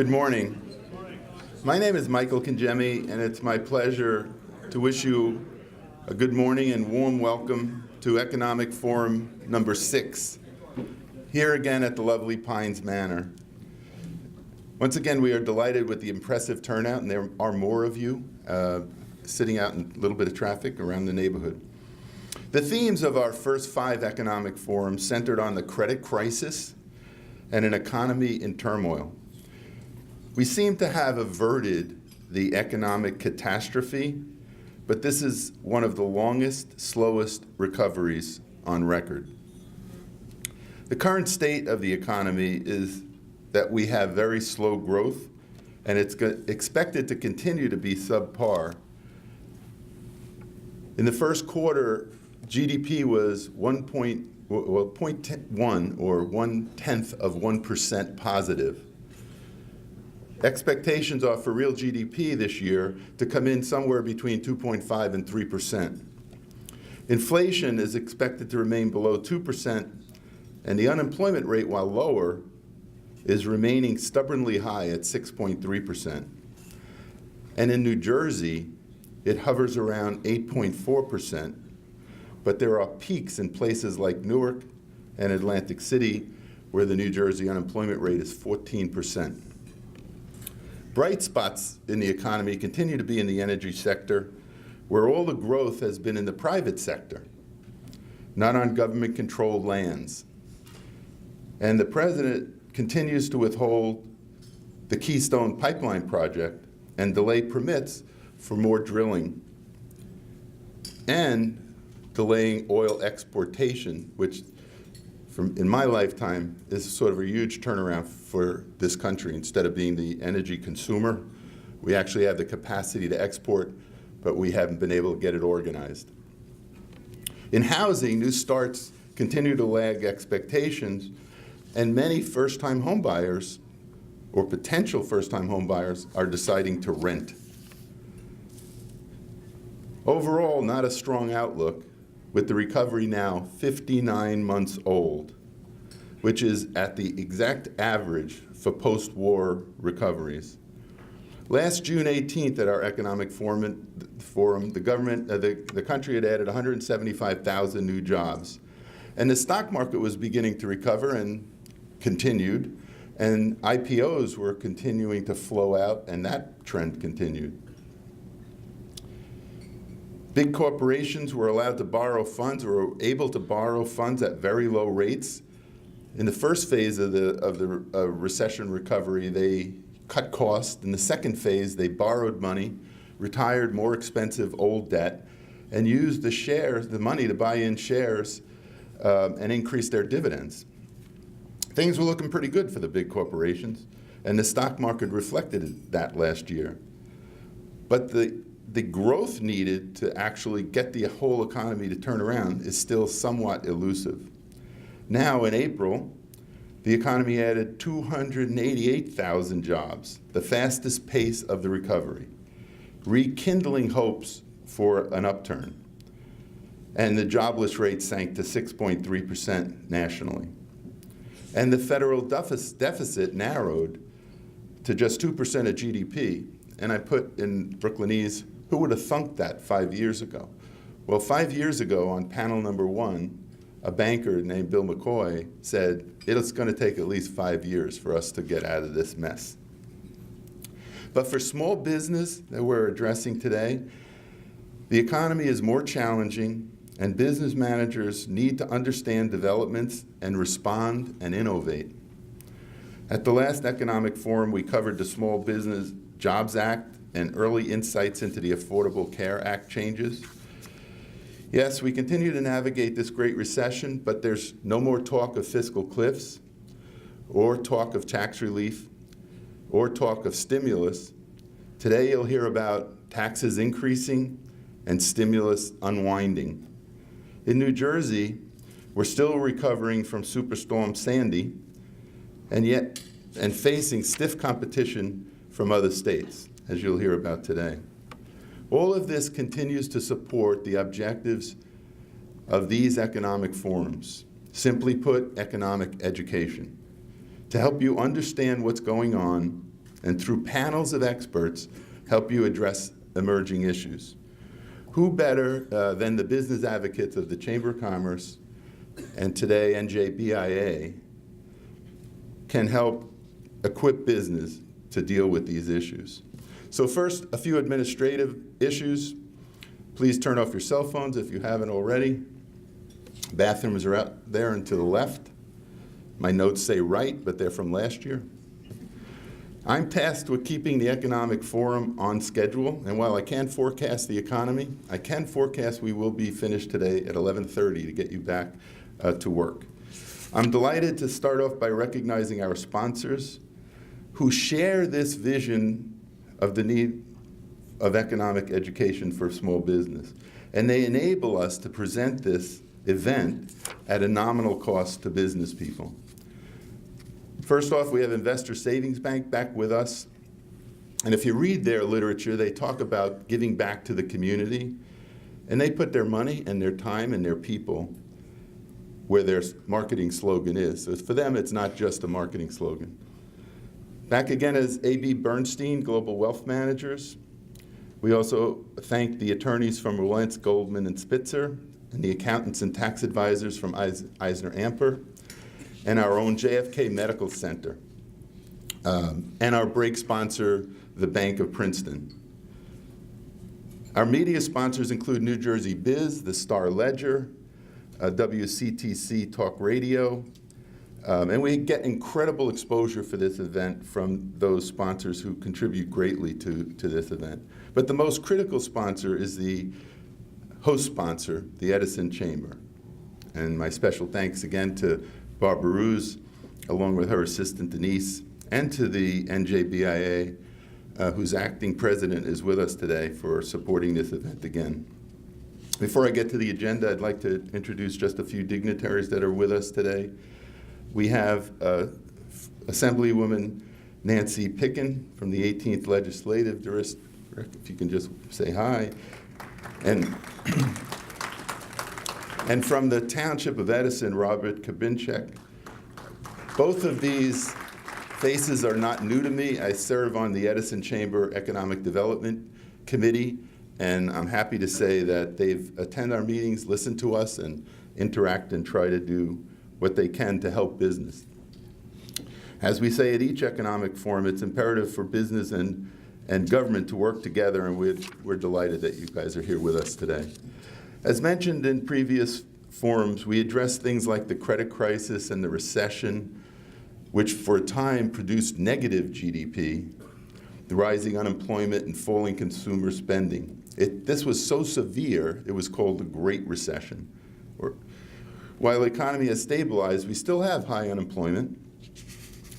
Good morning. My name is Michael Cangemi, and it's my pleasure to wish you a good morning and warm welcome to Economic Forum number 6, here again at the lovely Pines Manor. Once again, we are delighted with the impressive turnout, and there are more of you sitting out in a little bit of traffic around the neighborhood. The themes of our first 5 economic forums centered on the credit crisis and an economy in turmoil. We seem to have averted the economic catastrophe, but this is one of the longest, slowest recoveries on record. The current state of the economy is that we have very slow growth, and it's expected to continue to be subpar. In the first quarter, GDP was 0.1 or 0.1% positive. Expectations are for real GDP this year to come in somewhere between 2.5 and 3%. Inflation is expected to remain below 2%, and the unemployment rate, while lower, is remaining stubbornly high at 6.3%. And in New Jersey, it hovers around 8.4%, but there are peaks in places like Newark and Atlantic City where the New Jersey unemployment rate is 14%. Bright spots in the economy continue to be in the energy sector, where all the growth has been in the private sector, not on government-controlled lands. And the president continues to withhold the Keystone Pipeline project and delay permits for more drilling, and delaying oil exportation, which in my lifetime is sort of a huge turnaround for this country. Instead of being the energy consumer, we actually have the capacity to export, but we haven't been able to get it organized. In housing, new starts continue to lag expectations, and many first-time home buyers or potential first-time home buyers are deciding to rent. Overall, not a strong outlook, with the recovery now 59 months old, which is at the exact average for post-war recoveries. Last June 18th at our economic forum, the country had added 175,000 new jobs. And the stock market was beginning to recover and continued, and IPOs were continuing to flow out, and that trend continued. Big corporations were allowed to borrow funds, or were able to borrow funds at very low rates. In the first phase of the recession recovery, they cut costs. In the second phase, they borrowed money, retired more expensive old debt, and used the money to buy in shares and increase their dividends. Things were looking pretty good for the big corporations, and the stock market reflected that last year. But the growth needed to actually get the whole economy to turn around is still somewhat elusive. Now, in April, the economy added 288,000 jobs, the fastest pace of the recovery, rekindling hopes for an upturn. And the jobless rate sank to 6.3% nationally. And the federal deficit narrowed to just 2% of GDP. And I put in Brooklynese, who would have thunk that 5 years ago? Well, 5 years ago on panel number 1, a banker named Bill McCoy said, it's going to take at least 5 years for us to get out of this mess. But for small business that we're addressing today, the economy is more challenging, and business managers need to understand developments and respond and innovate. At the last economic forum, we covered the Small Business Jobs Act and early insights into the Affordable Care Act changes. Yes, we continue to navigate this great recession, but there's no more talk of fiscal cliffs, or talk of tax relief, or talk of stimulus. Today you'll hear about taxes increasing and stimulus unwinding. In New Jersey, we're still recovering from Superstorm Sandy, and facing stiff competition from other states, as you'll hear about today. All of this continues to support the objectives of these economic forums. Simply put, economic education, to help you understand what's going on and through panels of experts, help you address emerging issues. Who better than the business advocates of the Chamber of Commerce and today NJBIA can help equip business to deal with these issues. So first, a few administrative issues. Please turn off your cell phones if you haven't already. Bathrooms are out there and to the left. My notes say right, but they're from last year. I'm tasked with keeping the Economic Forum on schedule, and while I can't forecast the economy, I can forecast we will be finished today at 11:30 to get you back to work. I'm delighted to start off by recognizing our sponsors who share this vision of the need of economic education for small business, and they enable us to present this event at a nominal cost to business people. First off, we have Investor Savings Bank back with us. And if you read their literature, they talk about giving back to the community. And they put their money and their time and their people where their marketing slogan is. So for them, it's not just a marketing slogan. Back again is A.B. Bernstein, Global Wealth Managers. We also thank the attorneys from Wilentz, Goldman, and Spitzer, and the accountants and tax advisors from Eisner Amper, and our own JFK Medical Center, and our break sponsor, the Bank of Princeton. Our media sponsors include New Jersey Biz, the Star Ledger, WCTC Talk Radio, and we get incredible exposure for this event from those sponsors who contribute greatly to this event. But the most critical sponsor is the host sponsor, the Edison Chamber. And my special thanks again to Barbara Ruse, along with her assistant Denise, and to the NJBIA, whose acting president is with us today for supporting this event again. Before I get to the agenda, I'd like to introduce just a few dignitaries that are with us today. We have Assemblywoman Nancy Picken from the 18th Legislative District, if you can just say hi. And from the Township of Edison, Robert Kabinchek. Both of these faces are not new to me. I serve on the Edison Chamber Economic Development Committee, and I'm happy to say that they've attended our meetings, listened to us, and interact and try to do what they can to help business. As we say at each economic forum, it's imperative for business and government to work together, and we're delighted that you guys are here with us today. As mentioned in previous forums, we addressed things like the credit crisis and the recession, which for a time produced negative GDP, the rising unemployment and falling consumer spending. This was so severe, it was called the Great Recession. While the economy has stabilized, we still have high unemployment,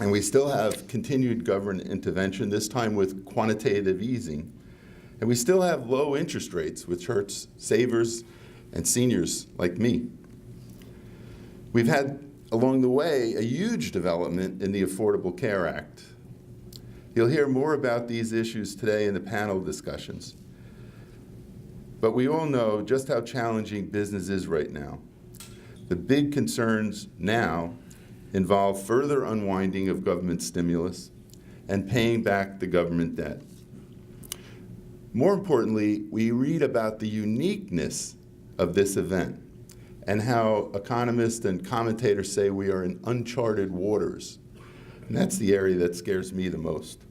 and we still have continued government intervention, this time with quantitative easing. And we still have low interest rates, which hurts savers and seniors like me. We've had, along the way, a huge development in the Affordable Care Act. You'll hear more about these issues today in the panel discussions. But we all know just how challenging business is right now. The big concerns now involve further unwinding of government stimulus and paying back the government debt. More importantly, we read about the uniqueness of this event and how economists and commentators say we are in uncharted waters. And that's the area that scares me the most.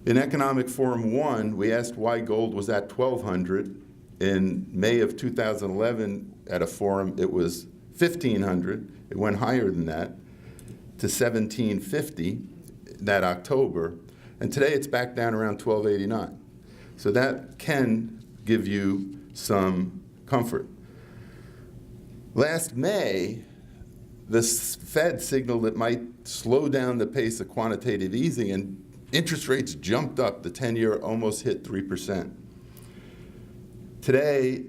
In Economic Forum 1, we asked why gold was at $1,200. In May of 2011, at a forum, it was $1,500. It went higher than that to $1,750 that October. And today it's back down around $1,289. So that can give you some comfort. Last May, the Fed signaled it might slow down the pace of quantitative easing, and interest rates jumped up. The 10-year almost hit 3%. Today,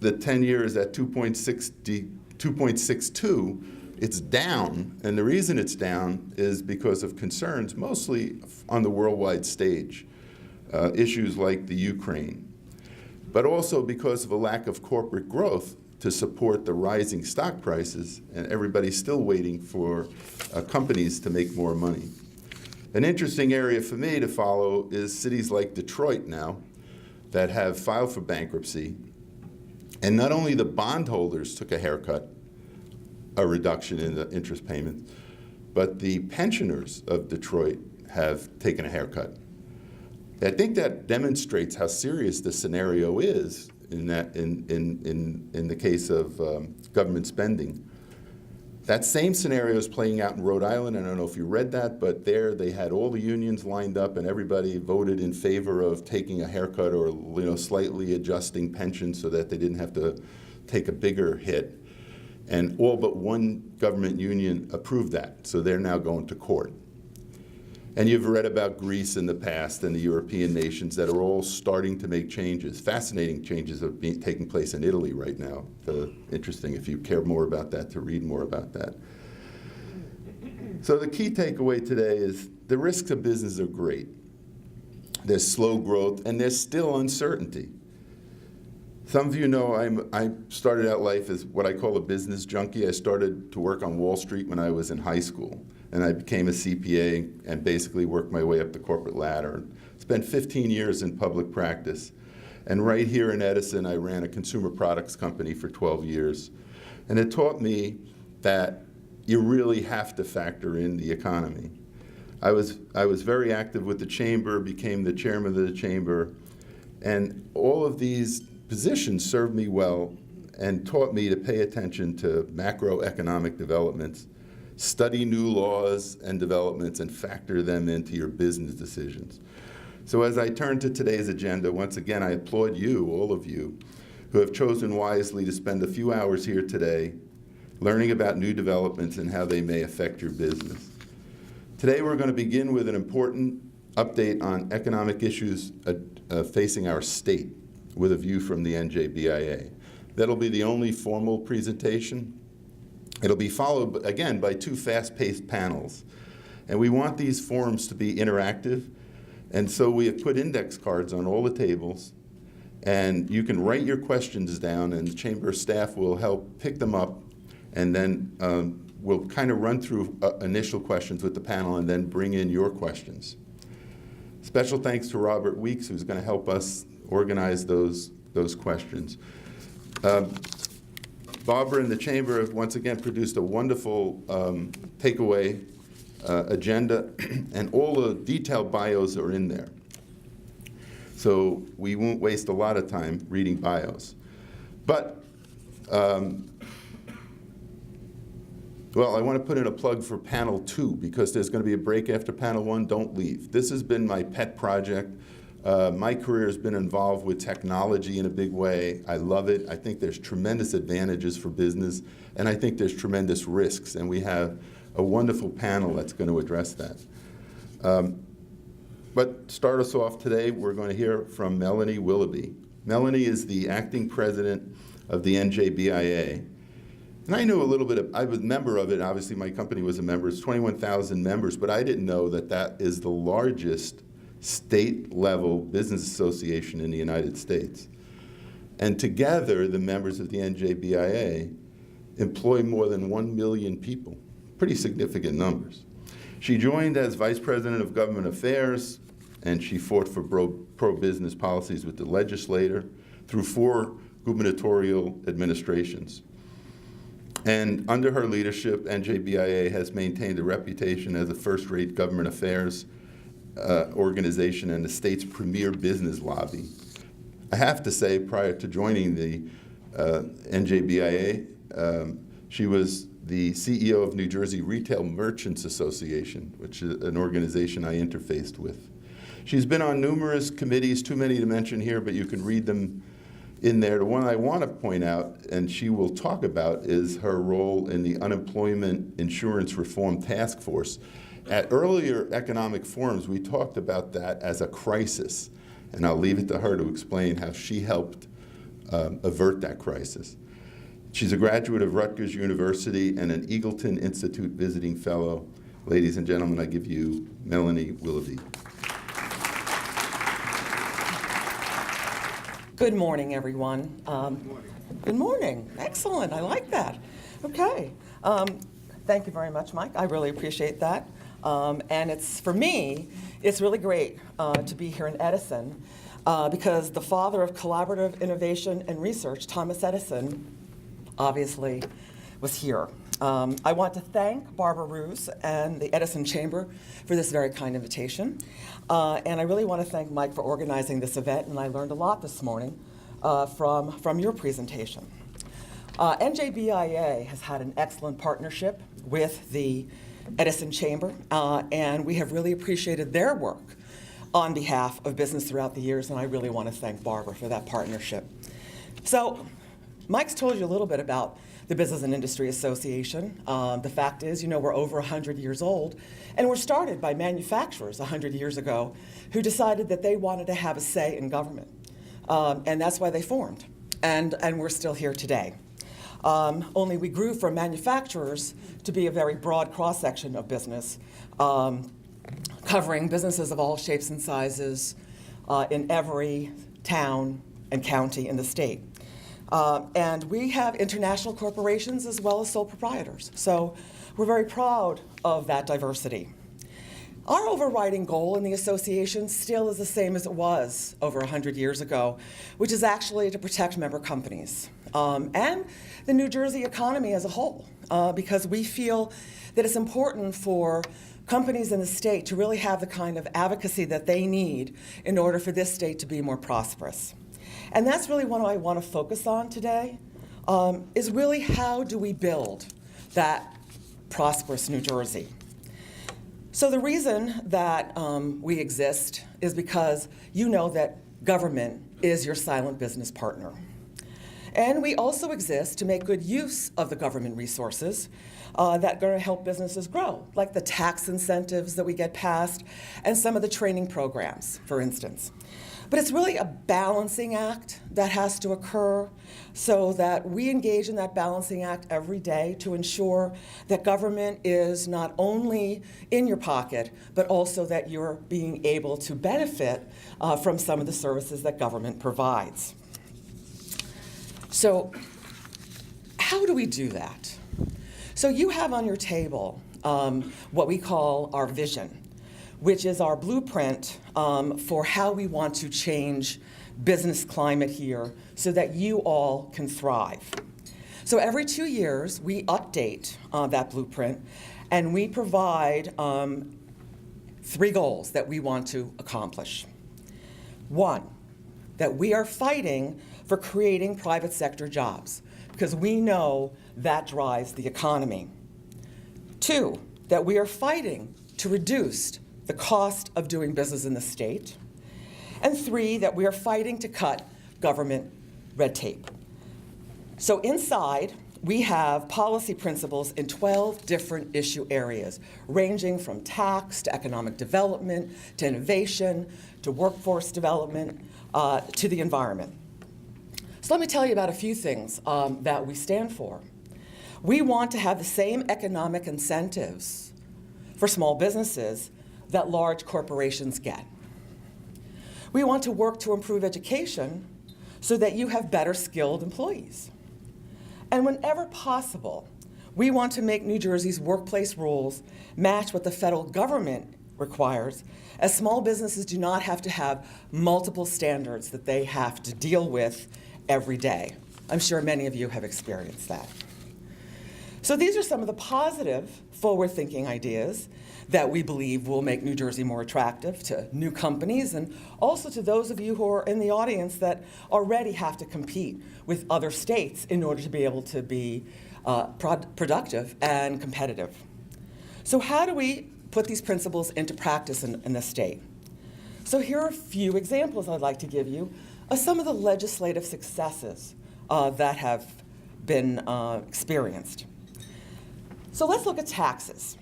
the 10-year is at 2.62. It's down, and the reason it's down is because of concerns, mostly on the worldwide stage. Issues like the Ukraine, but also because of a lack of corporate growth to support the rising stock prices, and everybody's still waiting for companies to make more money. An interesting area for me to follow is cities like Detroit now that have filed for bankruptcy. And not only the bondholders took a haircut, a reduction in the interest payments, but the pensioners of Detroit have taken a haircut. I think that demonstrates how serious the scenario is in the case of government spending. That same scenario is playing out in Rhode Island. I don't know if you read that, but there they had all the unions lined up and everybody voted in favor of taking a haircut or slightly adjusting pensions so that they didn't have to take a bigger hit. And all but one government union approved that, so they're now going to court. And you've read about Greece in the past and the European nations that are all starting to make changes. Fascinating changes are taking place in Italy right now. Interesting, if you care more about that, to read more about that. So the key takeaway today is the risks of business are great. There's slow growth, and there's still uncertainty. Some of you know I started out life as what I call a business junkie. I started to work on Wall Street when I was in high school. And I became a CPA and basically worked my way up the corporate ladder. Spent 15 years in public practice. And right here in Edison, I ran a consumer products company for 12 years. And it taught me that you really have to factor in the economy. I was very active with the chamber, became the chairman of the chamber, and all of these positions served me well and taught me to pay attention to macroeconomic developments, study new laws and developments, and factor them into your business decisions. So as I turn to today's agenda, once again, I applaud you, all of you, who have chosen wisely to spend a few hours here today learning about new developments and how they may affect your business. Today we're going to begin with an important update on economic issues facing our state with a view from the NJBIA. That'll be the only formal presentation. It'll be followed, again, by two fast-paced panels. And we want these forums to be interactive. And so we have put index cards on all the tables. And you can write your questions down, and the chamber staff will help pick them up. And then we'll kind of run through initial questions with the panel and then bring in your questions. Special thanks to Robert Weeks, who's going to help us organize those questions. Barbara and the chamber have once again produced a wonderful takeaway agenda, and all the detailed bios are in there. So we won't waste a lot of time reading bios. But, well, I want to put in a plug for panel 2 because there's going to be a break after panel 1. Don't leave. This has been my pet project. My career has been involved with technology in a big way. I love it. I think there's tremendous advantages for business, and I think there's tremendous risks, and we have a wonderful panel that's going to address that. But start us off today, we're going to hear from Melanie Willoughby. Melanie is the acting president of the NJBIA. And I knew a little bit I was a member of it. Obviously, my company was a member. It's 21,000 members, but I didn't know that that is the largest state-level business association in the United States. And together, the members of the NJBIA employ more than 1 million people, pretty significant numbers. She joined as Vice President of Government Affairs, and she fought for pro-business policies with the legislature through 4 gubernatorial administrations. And under her leadership, NJBIA has maintained a reputation as a first-rate government affairs organization and the state's premier business lobby. I have to say, prior to joining the NJBIA, she was the CEO of New Jersey Retail Merchants Association, which is an organization I interfaced with. She's been on numerous committees, too many to mention here, but you can read them in there. The one I want to point out, and she will talk about, is her role in the Unemployment Insurance Reform Task Force. At earlier economic forums, we talked about that as a crisis, and I'll leave it to her to explain how she helped avert that crisis. She's a graduate of Rutgers University and an Eagleton Institute visiting fellow. Ladies and gentlemen, I give you Melanie Willoughby. Good morning, everyone. Good morning. Excellent. I like that. Okay. Thank you very much, Mike. I really appreciate that. And for me, it's really great to be here in Edison because the father of collaborative innovation and research, Thomas Edison, obviously was here. I want to thank Barbara Roos and the Edison Chamber for this very kind invitation. And I really want to thank Mike for organizing this event, and I learned a lot this morning from your presentation. NJBIA has had an excellent partnership with the Edison Chamber, and we have really appreciated their work on behalf of business throughout the years, and I really want to thank Barbara for that partnership. So Mike's told you a little bit about the Business and Industry Association. The fact is, we're over 100 years old, and we're started by manufacturers 100 years ago who decided that they wanted to have a say in government. And that's why they formed, and we're still here today. Only we grew from manufacturers to be a very broad cross-section of business, covering businesses of all shapes and sizes in every town and county in the state. And we have international corporations as well as sole proprietors. So we're very proud of that diversity. Our overriding goal in the association still is the same as it was over 100 years ago, which is actually to protect member companies and the New Jersey economy as a whole, because we feel that it's important for companies in the state to really have the kind of advocacy that they need in order for this state to be more prosperous. And that's really what I want to focus on today, is really how do we build that prosperous New Jersey. So the reason that we exist is because you know that government is your silent business partner. And we also exist to make good use of the government resources that are going to help businesses grow, like the tax incentives that we get passed and some of the training programs, for instance. But it's really a balancing act that has to occur so that we engage in that balancing act every day to ensure that government is not only in your pocket, but also that you're being able to benefit from some of the services that government provides. So how do we do that? So you have on your table what we call our vision, which is our blueprint for how we want to change business climate here so that you all can thrive. So every 2 years, we update that blueprint, and we provide 3 goals that we want to accomplish. 1, that we are fighting for creating private sector jobs, because we know that drives the economy. 2, that we are fighting to reduce the cost of doing business in the state. And 3, that we are fighting to cut government red tape. So inside, we have policy principles in 12 different issue areas, ranging from tax to economic development, to innovation, to workforce development, to the environment. So let me tell you about a few things that we stand for. We want to have the same economic incentives for small businesses that large corporations get. We want to work to improve education so that you have better skilled employees. And whenever possible, we want to make New Jersey's workplace rules match what the federal government requires, as small businesses do not have to have multiple standards that they have to deal with every day. I'm sure many of you have experienced that. So these are some of the positive, forward-thinking ideas that we believe will make New Jersey more attractive to new companies and also to those of you who are in the audience that already have to compete with other states in order to be able to be productive and competitive. So how do we put these principles into practice in the state? So here are a few examples I'd like to give you of some of the legislative successes that have been experienced. So let's look at taxes.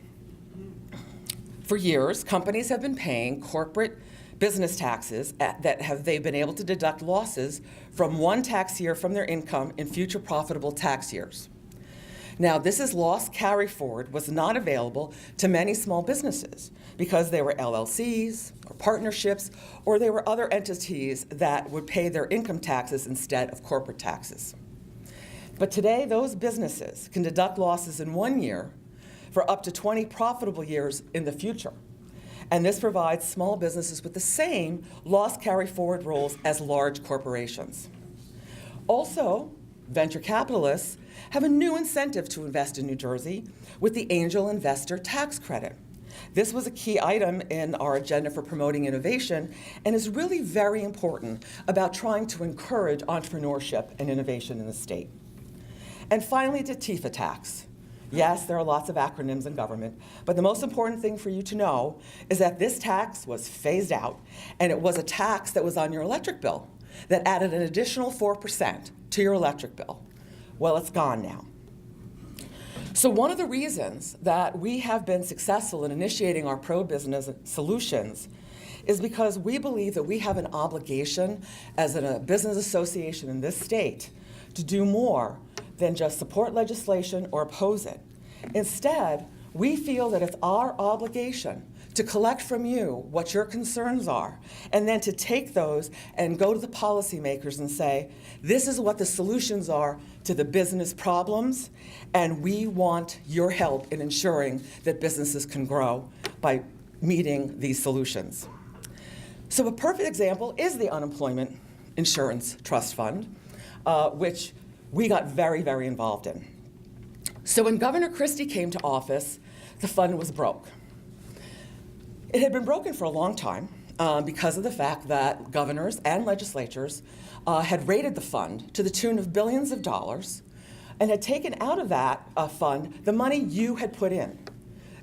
For years, companies have been paying corporate business taxes they've been able to deduct losses from one tax year from their income in future profitable tax years. Now, this is loss carry forward was not available to many small businesses because they were LLCs or partnerships, or they were other entities that would pay their income taxes instead of corporate taxes. But today, those businesses can deduct losses in 1 year for up to 20 profitable years in the future. And this provides small businesses with the same loss carry-forward rules as large corporations. Also, venture capitalists have a new incentive to invest in New Jersey with the angel investor tax credit. This was a key item in our agenda for promoting innovation and is really very important about trying to encourage entrepreneurship and innovation in the state. And finally, the TIFA tax. Yes, there are lots of acronyms in government, but the most important thing for you to know is that this tax was phased out, and it was a tax that was on your electric bill that added an additional 4% to your electric bill. Well, it's gone now. So one of the reasons that we have been successful in initiating our pro-business solutions is because we believe that we have an obligation as a business association in this state to do more than just support legislation or oppose it. Instead, we feel that it's our obligation to collect from you what your concerns are, and then to take those and go to the policymakers and say, this is what the solutions are to the business problems, and we want your help in ensuring that businesses can grow by meeting these solutions. So a perfect example is the Unemployment Insurance Trust Fund, which we got very, very involved in. So when Governor Christie came to office, the fund was broke. It had been broken for a long time because of the fact that governors and legislatures had raided the fund to the tune of billions of dollars and had taken out of that fund the money you had put in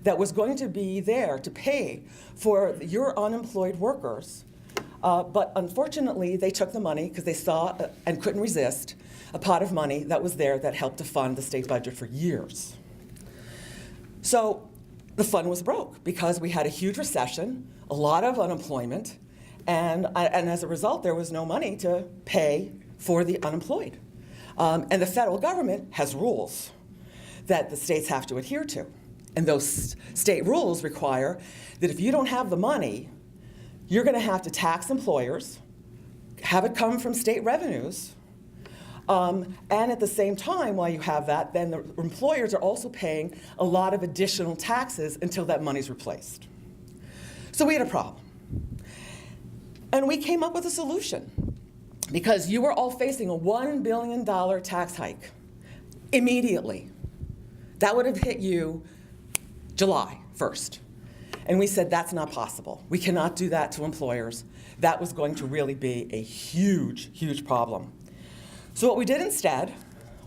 that was going to be there to pay for your unemployed workers. But unfortunately, they took the money because they saw and couldn't resist a pot of money that was there that helped to fund the state budget for years. So the fund was broke because we had a huge recession, a lot of unemployment, and as a result, there was no money to pay for the unemployed. And the federal government has rules that the states have to adhere to. And those state rules require that if you don't have the money, you're going to have to tax employers, have it come from state revenues, and at the same time, while you have that, then the employers are also paying a lot of additional taxes until that money's replaced. So we had a problem. And we came up with a solution because you were all facing a $1 billion tax hike immediately. That would have hit you July 1st. And we said, that's not possible. We cannot do that to employers. That was going to really be a huge, huge problem. So what we did instead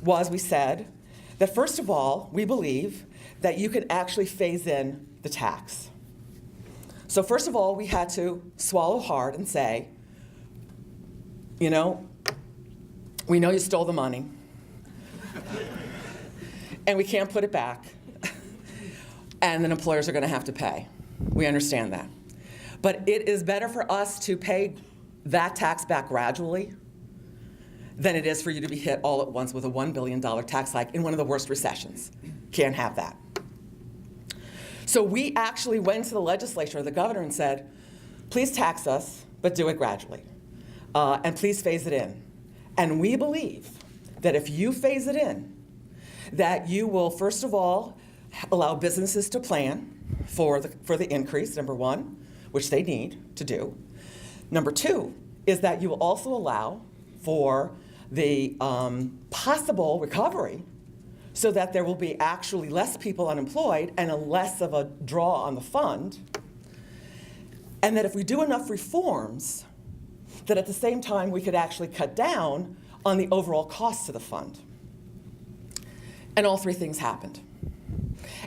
was we said that, first of all, we believe that you can actually phase in the tax. So first of all, we had to swallow hard and say, you know, we know you stole the money, and we can't put it back, and then employers are going to have to pay. We understand that. But it is better for us to pay that tax back gradually than it is for you to be hit all at once with a $1 billion tax hike in one of the worst recessions. Can't have that. So we actually went to the legislature, the governor, and said, please tax us, but do it gradually. And please phase it in. And we believe that if you phase it in, that you will, first of all, allow businesses to plan for the increase, number one, which they need to do. Number two is that you will also allow for the possible recovery so that there will be actually less people unemployed and a less of a draw on the fund. And that if we do enough reforms, that at the same time we could actually cut down on the overall cost to the fund. And all three things happened.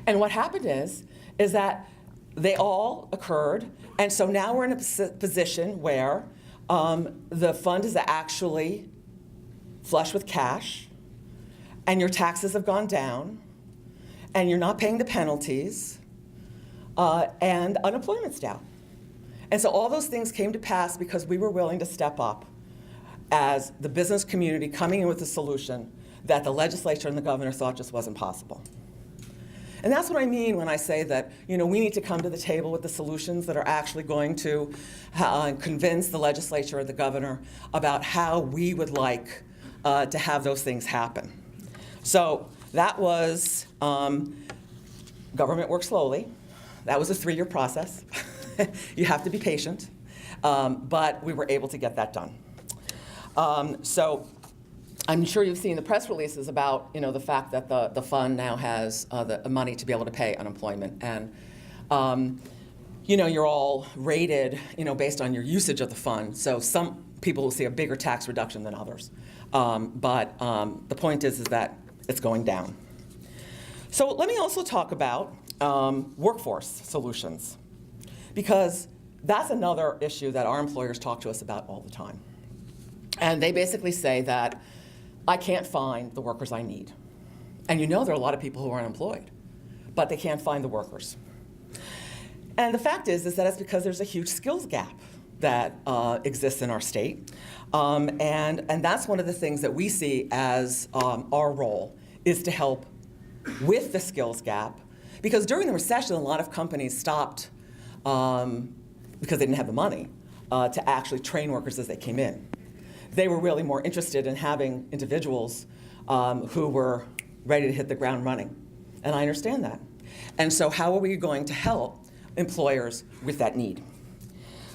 And what happened is that they all occurred, and so now we're in a position where the fund is actually flush with cash, and your taxes have gone down, and you're not paying the penalties, and unemployment's down. And so all those things came to pass because we were willing to step up as the business community coming in with a solution that the legislature and the governor thought just wasn't possible. And that's what I mean when I say that, you know, we need to come to the table with the solutions that are actually going to convince the legislature or the governor about how we would like to have those things happen. So that was Government works slowly. That was a 3-year process. You have to be patient. But we were able to get that done. So I'm sure you've seen the press releases about the fact that the fund now has the money to be able to pay unemployment. And you're all rated based on your usage of the fund. So some people will see a bigger tax reduction than others. But the point is that it's going down. So let me also talk about workforce solutions, because that's another issue that our employers talk to us about all the time. And they basically say that I can't find the workers I need. And there are a lot of people who are unemployed, but they can't find the workers. And the fact is that it's because there's a huge skills gap that exists in our state. And that's one of the things that we see as our role, is to help with the skills gap. Because during the recession, a lot of companies stopped, because they didn't have the money, to actually train workers as they came in. They were really more interested in having individuals who were ready to hit the ground running. And I understand that. And so how are we going to help employers with that need?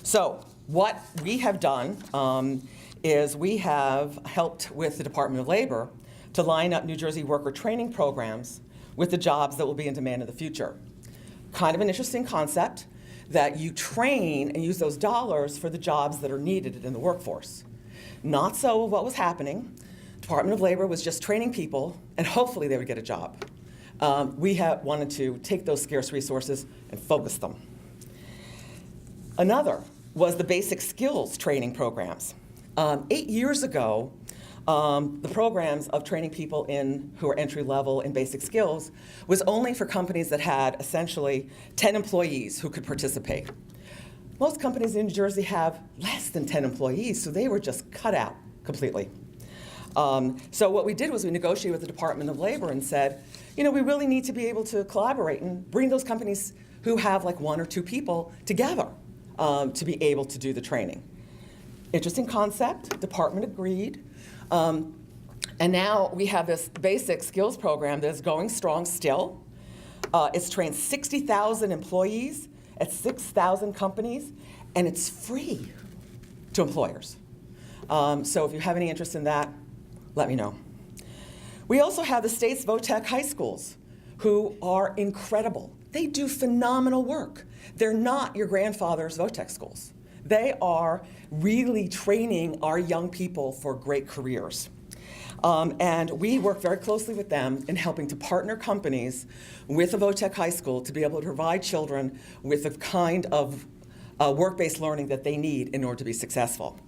So what we have done is we have helped with the Department of Labor to line up New Jersey worker training programs with the jobs that will be in demand in the future. Kind of an interesting concept, that you train and use those dollars for the jobs that are needed in the workforce. Not so what was happening. Department of Labor was just training people, and hopefully they would get a job. We wanted to take those scarce resources and focus them. Another was the basic skills training programs. 8 years ago, the programs of training people who are entry level in basic skills was only for companies that had essentially 10 employees who could participate. Most companies in New Jersey have less than 10 employees, so they were just cut out completely. So what we did was we negotiated with the Department of Labor and said, we really need to be able to collaborate and bring those companies who have like 1 or 2 people together to be able to do the training. Interesting concept. Department agreed. And now we have this basic skills program that is going strong still. It's trained 60,000 employees at 6,000 companies, and it's free to employers. So if you have any interest in that, let me know. We also have the state's VOTEC high schools, who are incredible. They do phenomenal work. They're not your grandfather's VOTEC schools. They are really training our young people for great careers. And we work very closely with them in helping to partner companies with a VOTEC high school to be able to provide children with the kind of work-based learning that they need in order to be successful.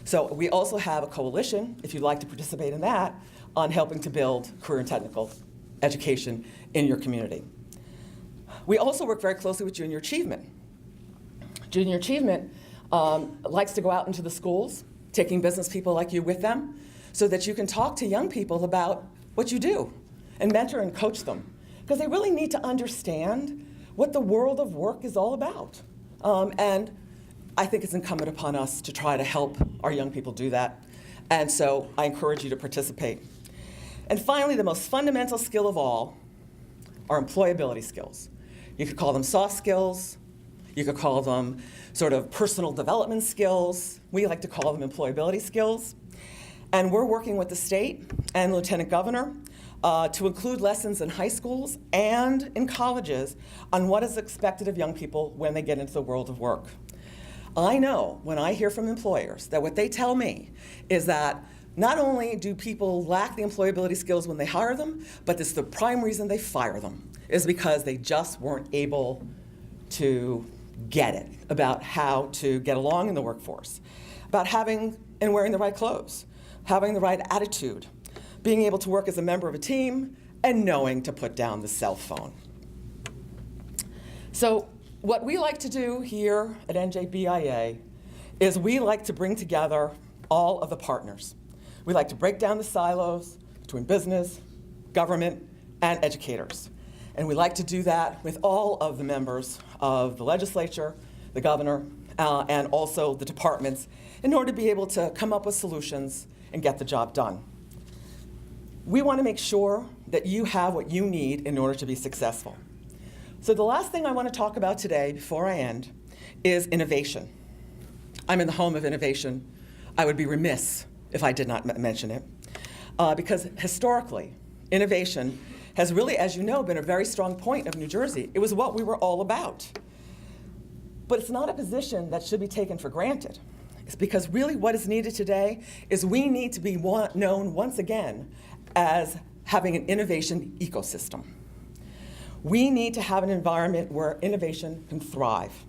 So we also have a coalition, if you'd like to participate in that, on helping to build career and technical education in your community. We also work very closely with Junior Achievement. Junior Achievement likes to go out into the schools, taking business people like you with them, so that you can talk to young people about what you do and mentor and coach them. Because they really need to understand what the world of work is all about. And I think it's incumbent upon us to try to help our young people do that. And so I encourage you to participate. And finally, the most fundamental skill of all are employability skills. You could call them soft skills. You could call them sort of personal development skills. We like to call them employability skills. And we're working with the state and Lieutenant Governor to include lessons in high schools and in colleges on what is expected of young people when they get into the world of work. I know when I hear from employers that what they tell me is that not only do people lack the employability skills when they hire them, but it's the prime reason they fire them is because they just weren't able to get it about how to get along in the workforce, about having and wearing the right clothes, having the right attitude, being able to work as a member of a team, and knowing to put down the cell phone. So what we like to do here at NJBIA is we like to bring together all of the partners. We like to break down the silos between business, government, and educators. And we like to do that with all of the members of the legislature, the governor, and also the departments in order to be able to come up with solutions and get the job done. We want to make sure that you have what you need in order to be successful. So the last thing I want to talk about today, before I end, is innovation. I'm in the home of innovation. I would be remiss if I did not mention it, because historically, innovation has really, as you know, been a very strong point of New Jersey. It was what we were all about. But it's not a position that should be taken for granted. It's because really what is needed today is we need to be known once again as having an innovation ecosystem. We need to have an environment where innovation can thrive.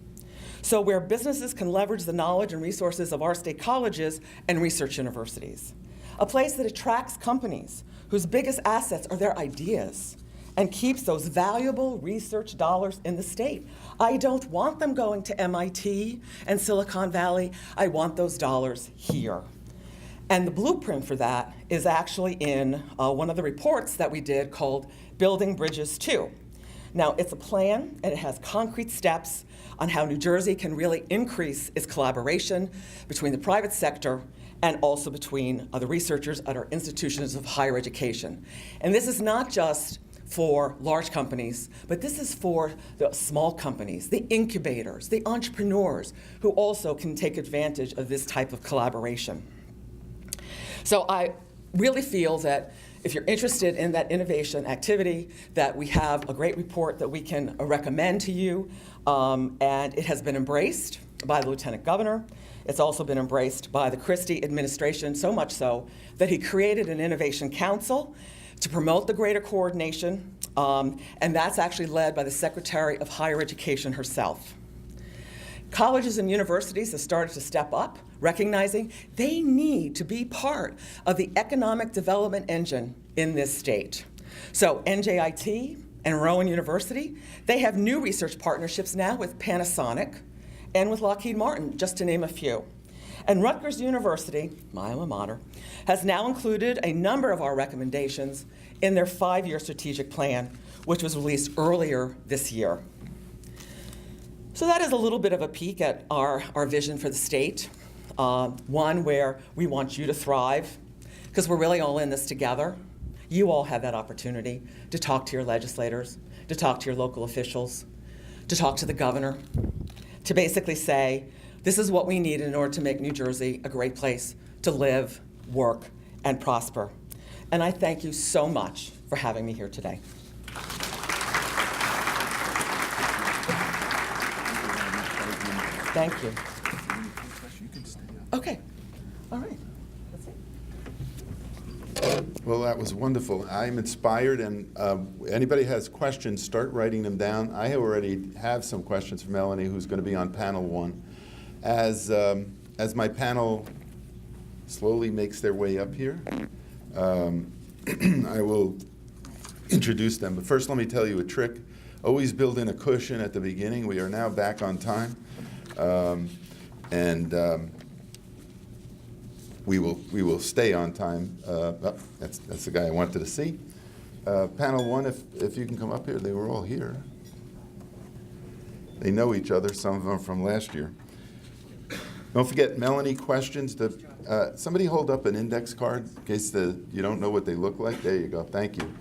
So where businesses can leverage the knowledge and resources of our state colleges and research universities. A place that attracts companies whose biggest assets are their ideas and keeps those valuable research dollars in the state. I don't want them going to MIT and Silicon Valley. I want those dollars here. And the blueprint for that is actually in one of the reports that we did called Building Bridges 2. Now, it's a plan, and it has concrete steps on how New Jersey can really increase its collaboration between the private sector and also between the researchers at our institutions of higher education. And this is not just for large companies, but this is for the small companies, the incubators, the entrepreneurs, who also can take advantage of this type of collaboration. So I really feel that if you're interested in that innovation activity, that we have a great report that we can recommend to you, and it has been embraced by the Lieutenant Governor. It's also been embraced by the Christie administration, so much so that he created an innovation council to promote the greater coordination, and that's actually led by the Secretary of Higher Education herself. Colleges and universities have started to step up, recognizing they need to be part of the economic development engine in this state. So NJIT and Rowan University, they have new research partnerships now with Panasonic and with Lockheed Martin, just to name a few. And Rutgers University, my alma mater, has now included a number of our recommendations in their 5-year strategic plan, which was released earlier this year. So that is a little bit of a peek at our vision for the state. One where we want you to thrive, because we're really all in this together. You all have that opportunity to talk to your legislators, to talk to your local officials, to talk to the governor, to basically say, this is what we need in order to make New Jersey a great place to live, work, and prosper. And I thank you so much for having me here today. Thank you. Okay. All right. That's it. Well, that was wonderful. I'm inspired, and anybody has questions, start writing them down. I already have some questions for Melanie, who's going to be on panel 1. As my panel slowly makes their way up here, I will introduce them. But first, let me tell you a trick. Always build in a cushion at the beginning. We are now back on time. We will stay on time. That's the guy I wanted to see. Panel 1, if you can come up here. They were all here. They know each other, some of them from last year. Don't forget, Melanie, questions. Somebody hold up an index card in case you don't know what they look like. There you go. Thank you.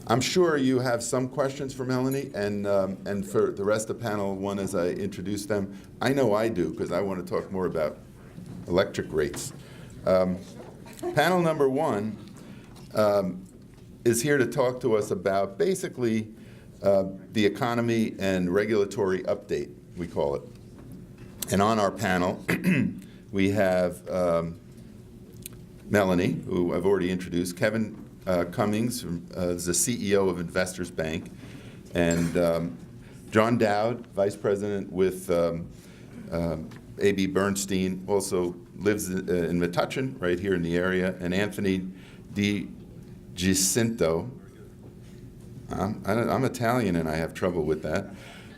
I'm sure you have some questions for Melanie, and for the rest of panel 1 as I introduce them. I know I do, because I want to talk more about electric rates. Panel number 1 is here to talk to us about basically the economy and regulatory update, we call it. And on our panel, we have Melanie, who I've already introduced, Kevin Cummings, is the CEO of Investors Bank, and John Dowd, Vice President with A.B. Bernstein, also lives in Metuchen, right here in the area, and Anthony Di Giacinto, I'm Italian and I have trouble with that,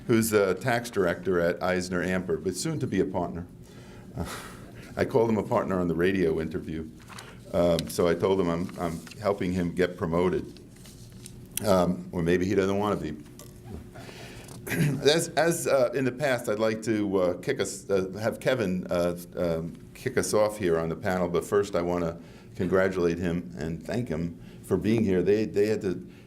who's a tax director at Eisner Amper, but soon to be a partner. I called him a partner on the radio interview. So I told him I'm helping him get promoted. Or maybe he doesn't want to be. As in the past, I'd like to have Kevin kick us off here on the panel, but first I want to congratulate him and thank him for being here.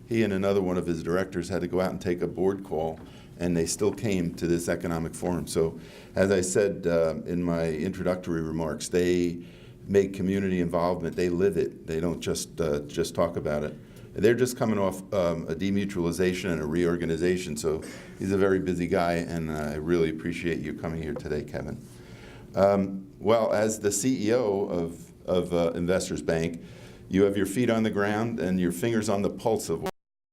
He he and another one of his directors had to go out and take a board call, and they still came to this economic forum. So, as I said in my introductory remarks, they make community involvement. They live it. They don't just talk about it. They're just coming off a demutualization and a reorganization, so he's a very busy guy, and I really appreciate you coming here today, Kevin. Well, as the CEO of Investors Bank, you have your feet on the ground and your fingers on the pulse of